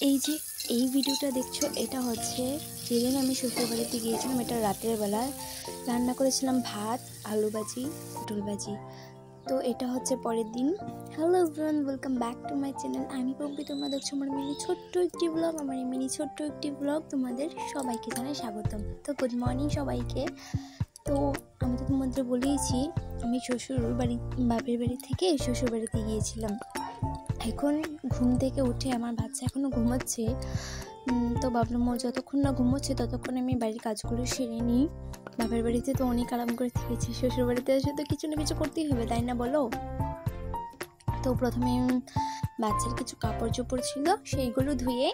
এই যে এই ভিডিওটা দেখছো, এটা হচ্ছে যেদিন আমি শ্বশুর বাড়িতে গিয়েছিলাম। এটা রাতের বেলা রান্না করেছিলাম ভাত, আলু ভাজি, পটল ভাজি। তো এটা হচ্ছে পরের দিন। Hello everyone, welcome back to my channel. আমি পম্পি, তোমরা দেখছো আমার ছোট্ট একটি ব্লগ। আমার ছোট্ট একটি ব্লগ তোমাদের সবাইকে জানাই স্বাগতম। তো গুড মর্নিং সবাইকে। তো আমি তো তোমাদের বলেইছি আমি বাপের বাড়ি থেকে শ্বশুর বাড়িতে গিয়েছিলাম। এখন ঘুম থেকে উঠে আমার বাচ্চা এখনও ঘুমাচ্ছে, তো ভাবলাম ও যতক্ষণ না ঘুমোচ্ছে ততক্ষণ আমি বাড়ির কাজগুলো সেরে নিই। বাপের বাড়িতে তো অনেক আরাম করে থেকেছি, শ্বশুর বাড়িতে এসে তো কিছু না কিছু করতেই হবে, তাই না বলো? তো প্রথমে বাচ্চার কিছু কাপড় চোপড় ছিল, সেইগুলো ধুয়ে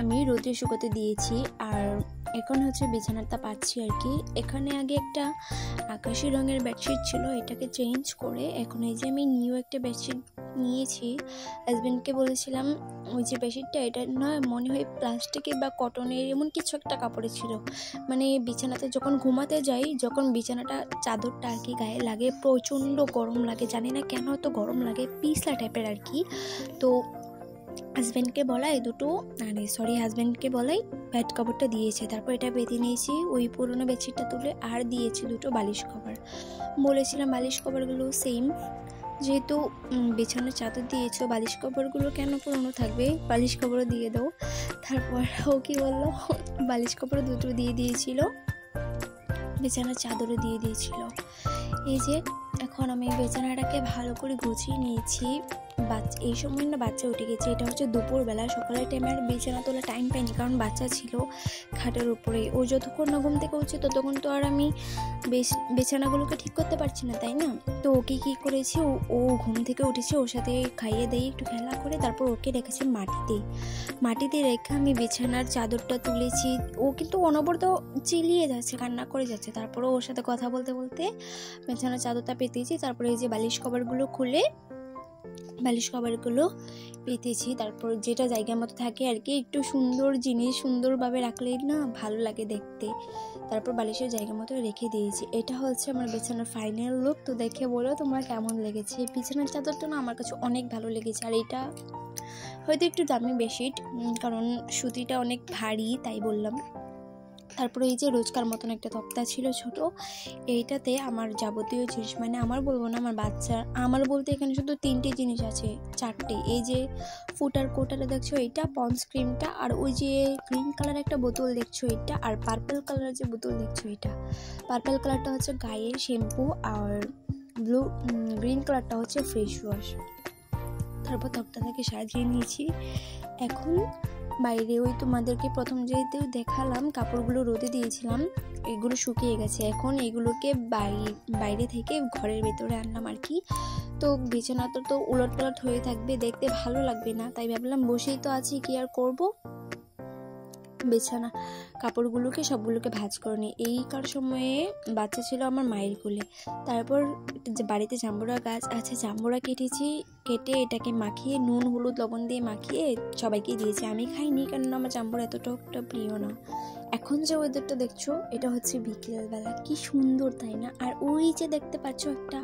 আমি রোদে শুকোতে দিয়েছি। আর এখন হচ্ছে বিছানাটা পাচ্ছি আর কি। এখানে আগে একটা আকাশি রঙের বেডশিট ছিল, এটাকে চেঞ্জ করে এখন এই যে আমি নিউ একটা বেডশিট নিয়েছি। হাজব্যান্ডকে বলেছিলাম ওই যে বেডশিটটা, এটা নয় মনে হয় প্লাস্টিকের বা কটনের এমন কিছু একটা কাপড়ে ছিল। মানে বিছানাতে যখন ঘুমাতে যাই, যখন বিছানাটা চাদরটা আর কি গায়ে লাগে প্রচণ্ড গরম লাগে, জানি না কেন এত গরম লাগে, পিছলা টাইপের আর কি। তো হাজব্যান্ডকে বলাই বেড কভারটা দিয়েছে। তারপর এটা পেতে নিয়েছি, ওই পুরোনো বেডশিটটা তুলে আর দিয়েছি দুটো বালিশ কভার। বলেছিলাম বালিশ কভারগুলো সেম, যেহেতু বিছানার চাদর দিয়েছো বালিশ কভারগুলো কেন পুরনো থাকবে, বালিশ কভারও দিয়ে দাও। তারপর ও কি বললো, বালিশ কভারও দুটো দিয়ে দিয়েছিল, বিছানার চাদরও দিয়ে দিয়েছিল। এই যে এখন আমি বিছানাটাকে ভালো করে গুছিয়ে নিয়েছি। এই সময় না বাচ্চা উঠে গেছে, এটা হচ্ছে দুপুরবেলা। সকালের টাইমে আর বিছানা তোলা টাইম পাইনি, কারণ বাচ্চা ছিল খাটের উপরে। ও যতক্ষণ না ঘুম থেকে উঠছে ততক্ষণ তো আর আমি বিছানাগুলোকে ঠিক করতে পারছি না, তাই না? তো ওকে কী করেছি, ও ঘুম থেকে উঠেছে, ওর সাথে খাইয়ে দিয়ে একটু খেলা করে তারপর ওকে রেখেছি মাটিতে রেখে আমি বিছানার চাদরটা তুলেছি। ও কিন্তু অনবরত চিলিয়ে যাচ্ছে, কান্না করে যাচ্ছে। তারপরে ওর সাথে কথা বলতে বলতে বিছানার চাদরটা পেতেছি। তারপরে এই যে বালিশ কভারগুলো খুলে বালিশ কভারগুলো পেতেছি। তারপর যেটা জায়গার মতো থাকে আর কি, একটু সুন্দর জিনিস সুন্দরভাবে রাখলেই না ভালো লাগে দেখতে। তারপর বালিশের জায়গা মতো রেখে দিয়েছি। এটা হচ্ছে আমার বিছানার ফাইনাল লুক। তো দেখে বলো তোমরা কেমন লেগেছে। বিছানার চাদরটা না আমার কাছে অনেক ভালো লেগেছে। আর এটা হয়তো একটু দামি বেডশিট, কারণ সুতিটা অনেক ভারী, তাই বললাম। তারপরে এই যে রোজকার মতন একটা তক্তা ছিল ছোট, এইটাতে আমার যাবতীয় জিনিস, মানে আমার বলবো না, আমার বাচ্চার, আমার বলতে এখানে শুধু 3টে জিনিস আছে, 4টে। এই যে ফুটার কোটাটা দেখছো এইটা, পন্ডস ক্রিমটা, আর ওই যে গ্রিন কালার একটা বোতল দেখছো এটা, আর পার্পল কালার যে বোতল দেখছো এটা। পার্পল কালারটা হচ্ছে গায়ের শ্যাম্পু, আর গ্রিন কালারটা হচ্ছে ফেস ওয়াশ। তারপর তক্তাটাকে সাজিয়ে নিয়েছি। এখন বাইরে ওই তোমাদেরকে প্রথম যেহেতু দেখালাম কাপড়গুলো রোদে দিয়েছিলাম, এগুলো শুকিয়ে গেছে। এখন এগুলোকে বাইরে থেকে ঘরের ভেতরে আনলাম আর কি। তো বিছানাটা তো উলট পালট হয়ে থাকবে, দেখতে ভালো লাগবে না, তাই ভাবলাম বসেই তো আছি, কি আর করবো, বিছানা কাপড়গুলোকে সবগুলোকে ভাঁজ করে নিই। এইকার সময়ে বাচ্চা ছিল আমার মায়ের কোলে। তারপর বাড়িতে জাম্বুরা গাছ আছে, জাম্বুরা কেটে এটাকে মাখিয়ে নুন হলুদ লবণ দিয়ে মাখিয়ে সবাইকে দিয়েছি। আমি খাইনি, কারণ আমার জাম্বুরা এতটা প্রিয় না। এখন যে ওয়েদারটা দেখছো, এটা হচ্ছে বিকেলবেলা, কি সুন্দর তাই না? আর ওই যে দেখতে পাচ্ছ একটা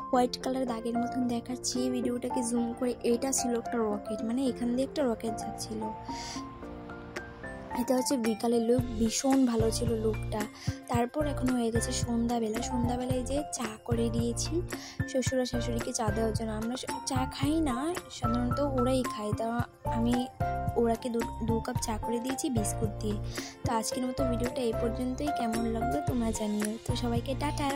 হোয়াইট কালার দাগের মতন দেখাচ্ছি, ভিডিওটাকে জুম করে, এটা ছিল একটা রকেট, মানে এখান দিয়ে একটা রকেট যাচ্ছিল। এটা হচ্ছে বিকালের লুক, ভীষণ ভালো ছিল লুকটা। তারপর এখন হয়ে গেছে সন্ধ্যাবেলায় যে চা করে দিয়েছি শ্বশুর আর শাশুড়িকে চা দেওয়ার জন্য। আমরা চা খাই না সাধারণত, ওরাই খায়। তা আমি ওরাকে 2 কাপ চা করে দিয়েছি বিস্কুট দিয়ে। তো আজকের মতো ভিডিওটা এই পর্যন্তই। কেমন লাগলো তোমরা জানিও। তো সবাইকে টাটা।